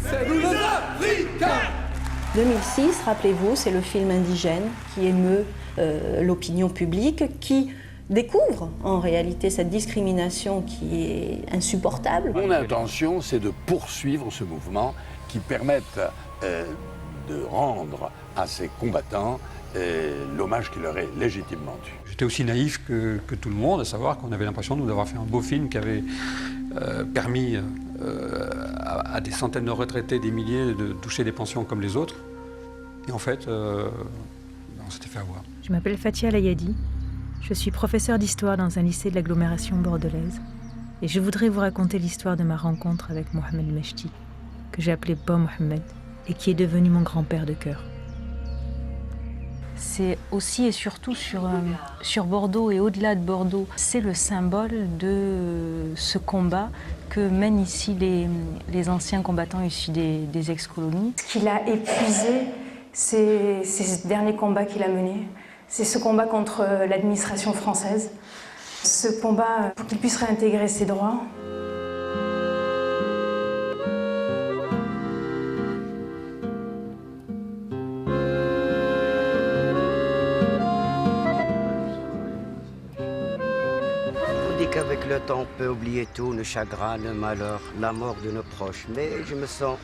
C'est nous les Africains. 2006, rappelez-vous, c'est le film indigène qui émeut l'opinion publique, qui découvre en réalité cette discrimination qui est insupportable. Mon intention, c'est de poursuivre ce mouvement qui permette de rendre à ces combattants l'hommage qui leur est légitimement dû. J'étais aussi naïf que tout le monde, à savoir qu'on avait l'impression, nous, d'avoir fait un beau film qui avait permis à des centaines de retraités, des milliers, de toucher des pensions comme les autres. Et en fait, on s'était fait avoir. Je m'appelle Fatia Layadi. Je suis professeure d'histoire dans un lycée de l'agglomération bordelaise. Et je voudrais vous raconter l'histoire de ma rencontre avec Mohamed Mechti, que j'ai appelé Bo Mohamed, et qui est devenu mon grand-père de cœur. C'est aussi et surtout sur Bordeaux et au-delà de Bordeaux. C'est le symbole de ce combat que mènent ici les anciens combattants issus des ex-colonies. Ce qu'il a épuisé, c'est ce dernier combat qu'il a mené. C'est ce combat contre l'administration française. Ce combat pour qu'il puisse réintégrer ses droits. Qu'avec le temps, on peut oublier tout, le chagrin, le malheur, la mort de nos proches. Mais je me sens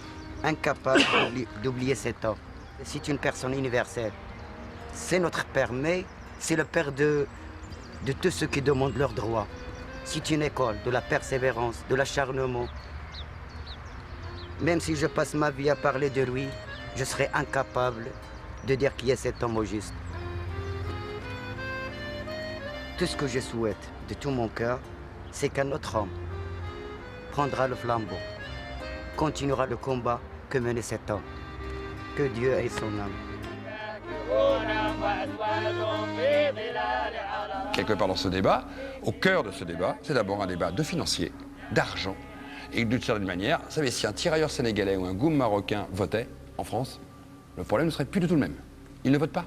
incapable d'oublier cet homme. C'est une personne universelle. C'est notre père, mais c'est le père de tous ceux qui demandent leurs droits. C'est une école de la persévérance, de l'acharnement. Même si je passe ma vie à parler de lui, je serai incapable de dire qui est cet homme au juste. Tout ce que je souhaite de tout mon cœur, c'est qu'un autre homme prendra le flambeau, continuera le combat que menait cet homme. Que Dieu ait son âme. Quelque part dans ce débat, au cœur de ce débat, c'est d'abord un débat de financiers, d'argent, et d'une certaine manière, vous savez, si un tirailleur sénégalais ou un goum marocain votait en France, le problème ne serait plus du tout le même. Ils ne votent pas.